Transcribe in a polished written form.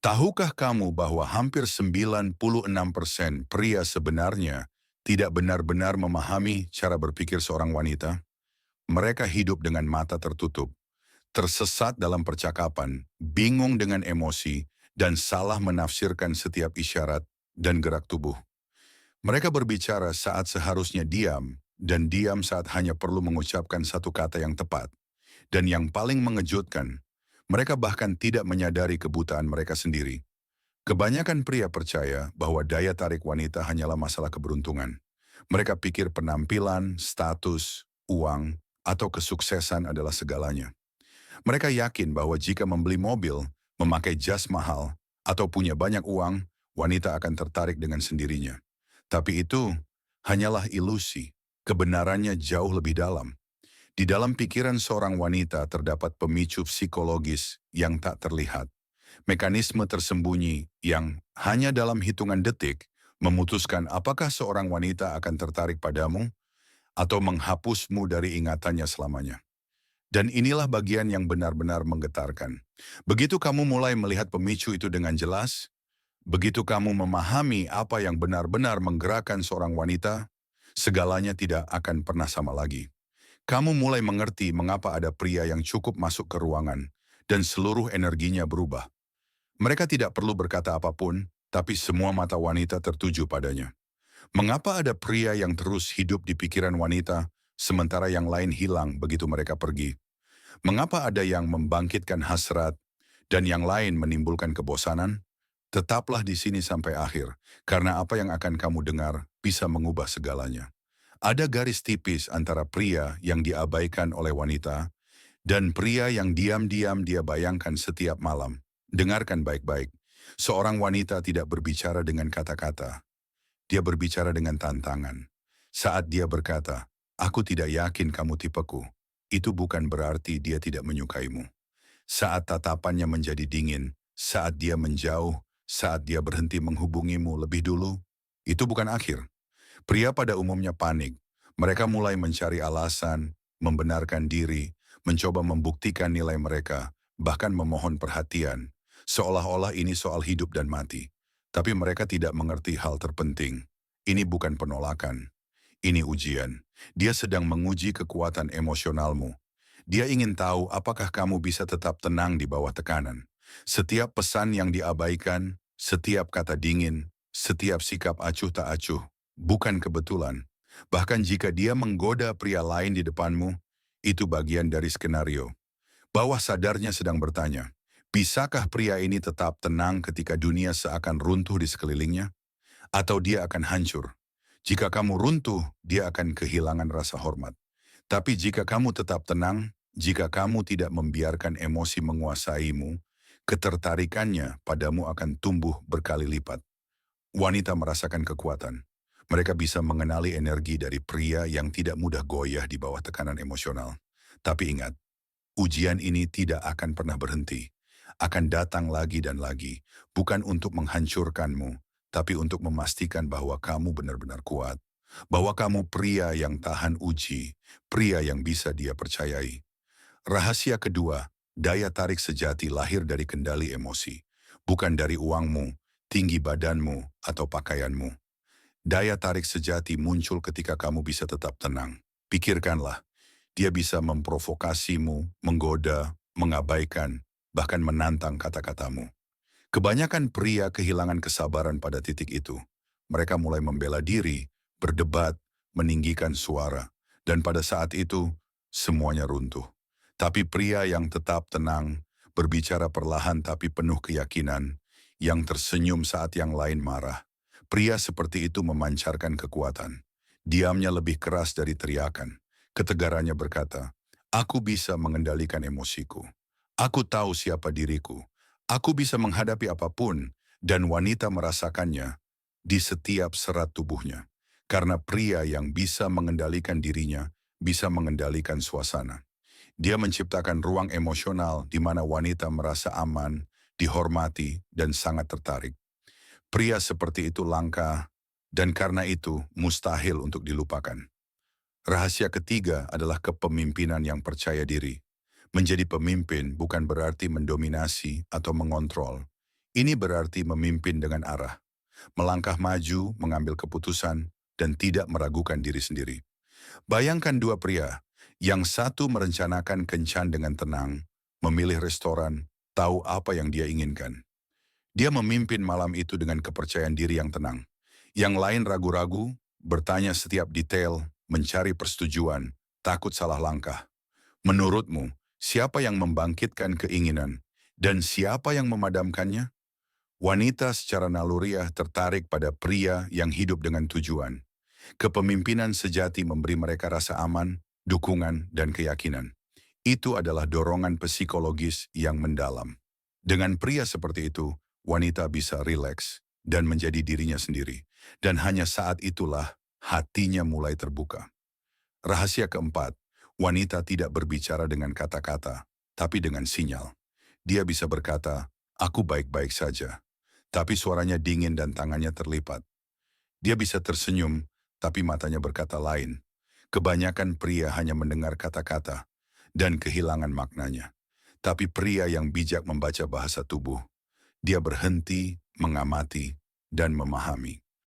Tahukah kamu bahwa hampir 96% pria sebenarnya tidak benar-benar memahami cara berpikir seorang wanita? Mereka hidup dengan mata tertutup, tersesat dalam percakapan, bingung dengan emosi, dan salah menafsirkan setiap isyarat dan gerak tubuh. Mereka berbicara saat seharusnya diam, dan diam saat hanya perlu mengucapkan satu kata yang tepat. Dan yang paling mengejutkan, mereka bahkan tidak menyadari kebutaan mereka sendiri. Kebanyakan pria percaya bahwa daya tarik wanita hanyalah masalah keberuntungan. Mereka pikir penampilan, status, uang, atau kesuksesan adalah segalanya. Mereka yakin bahwa jika membeli mobil, memakai jas mahal, atau punya banyak uang, wanita akan tertarik dengan sendirinya. Tapi itu hanyalah ilusi. Kebenarannya jauh lebih dalam. Di dalam pikiran seorang wanita terdapat pemicu psikologis yang tak terlihat. Mekanisme tersembunyi yang hanya dalam hitungan detik memutuskan apakah seorang wanita akan tertarik padamu atau menghapusmu dari ingatannya selamanya. Dan inilah bagian yang benar-benar menggetarkan. Begitu kamu mulai melihat pemicu itu dengan jelas, begitu kamu memahami apa yang benar-benar menggerakkan seorang wanita, segalanya tidak akan pernah sama lagi. Kamu mulai mengerti mengapa ada pria yang cukup masuk ke ruangan dan seluruh energinya berubah. Mereka tidak perlu berkata apapun, tapi semua mata wanita tertuju padanya. Mengapa ada pria yang terus hidup di pikiran wanita, sementara yang lain hilang begitu mereka pergi? Mengapa ada yang membangkitkan hasrat, dan yang lain menimbulkan kebosanan? Tetaplah di sini sampai akhir, karena apa yang akan kamu dengar bisa mengubah segalanya. Ada garis tipis antara pria yang diabaikan oleh wanita, dan pria yang diam-diam dia bayangkan setiap malam. Dengarkan baik-baik. Seorang wanita tidak berbicara dengan kata-kata. Dia berbicara dengan tantangan. Saat dia berkata, "Aku tidak yakin kamu tipeku," itu bukan berarti dia tidak menyukaimu. Saat tatapannya menjadi dingin, saat dia menjauh, saat dia berhenti menghubungimu lebih dulu, itu bukan akhir. Pria pada umumnya panik. Mereka mulai mencari alasan, membenarkan diri, mencoba membuktikan nilai mereka, bahkan memohon perhatian. Seolah-olah ini soal hidup dan mati. Tapi mereka tidak mengerti hal terpenting. Ini bukan penolakan. Ini ujian. Dia sedang menguji kekuatan emosionalmu. Dia ingin tahu apakah kamu bisa tetap tenang di bawah tekanan. Setiap pesan yang diabaikan, setiap kata dingin, setiap sikap acuh tak acuh, bukan kebetulan. Bahkan jika dia menggoda pria lain di depanmu, itu bagian dari skenario. Bawah sadarnya sedang bertanya, bisakah pria ini tetap tenang ketika dunia seakan runtuh di sekelilingnya? Atau dia akan hancur? Jika kamu runtuh, dia akan kehilangan rasa hormat. Tapi jika kamu tetap tenang, jika kamu tidak membiarkan emosi menguasaimu, ketertarikannya padamu akan tumbuh berkali lipat. Wanita merasakan kekuatan. Mereka bisa mengenali energi dari pria yang tidak mudah goyah di bawah tekanan emosional. Tapi ingat, ujian ini tidak akan pernah berhenti. Akan datang lagi dan lagi, bukan untuk menghancurkanmu, tapi untuk memastikan bahwa kamu benar-benar kuat. Bahwa kamu pria yang tahan uji, pria yang bisa dia percayai. Rahasia kedua, daya tarik sejati lahir dari kendali emosi, bukan dari uangmu, tinggi badanmu, atau pakaianmu. Daya tarik sejati muncul ketika kamu bisa tetap tenang. Pikirkanlah, dia bisa memprovokasimu, menggoda, mengabaikan, bahkan menantang kata-katamu. Kebanyakan pria kehilangan kesabaran pada titik itu. Mereka mulai membela diri, berdebat, meninggikan suara, dan pada saat itu, semuanya runtuh. Tapi pria yang tetap tenang, berbicara perlahan tapi penuh keyakinan, yang tersenyum saat yang lain marah. Pria seperti itu memancarkan kekuatan. Diamnya lebih keras dari teriakan. Ketegarannya berkata, "Aku bisa mengendalikan emosiku. Aku tahu siapa diriku. Aku bisa menghadapi apapun," dan wanita merasakannya di setiap serat tubuhnya. Karena pria yang bisa mengendalikan dirinya, bisa mengendalikan suasana. Dia menciptakan ruang emosional di mana wanita merasa aman, dihormati, dan sangat tertarik. Pria seperti itu langka, dan karena itu mustahil untuk dilupakan. Rahasia ketiga adalah kepemimpinan yang percaya diri. Menjadi pemimpin bukan berarti mendominasi atau mengontrol. Ini berarti memimpin dengan arah, melangkah maju, mengambil keputusan, dan tidak meragukan diri sendiri. Bayangkan dua pria, yang satu merencanakan kencan dengan tenang, memilih restoran, tahu apa yang dia inginkan. Dia memimpin malam itu dengan kepercayaan diri yang tenang. Yang lain ragu-ragu, bertanya setiap detail, mencari persetujuan, takut salah langkah. Menurutmu, siapa yang membangkitkan keinginan dan siapa yang memadamkannya? Wanita secara naluriah tertarik pada pria yang hidup dengan tujuan. Kepemimpinan sejati memberi mereka rasa aman, dukungan, dan keyakinan. Itu adalah dorongan psikologis yang mendalam. Dengan pria seperti itu, wanita bisa rileks dan menjadi dirinya sendiri. Dan hanya saat itulah hatinya mulai terbuka. Rahasia keempat, wanita tidak berbicara dengan kata-kata, tapi dengan sinyal. Dia bisa berkata, "Aku baik-baik saja," tapi suaranya dingin dan tangannya terlipat. Dia bisa tersenyum, tapi matanya berkata lain. Kebanyakan pria hanya mendengar kata-kata dan kehilangan maknanya. Tapi pria yang bijak membaca bahasa tubuh, dia berhenti, mengamati, dan memahami.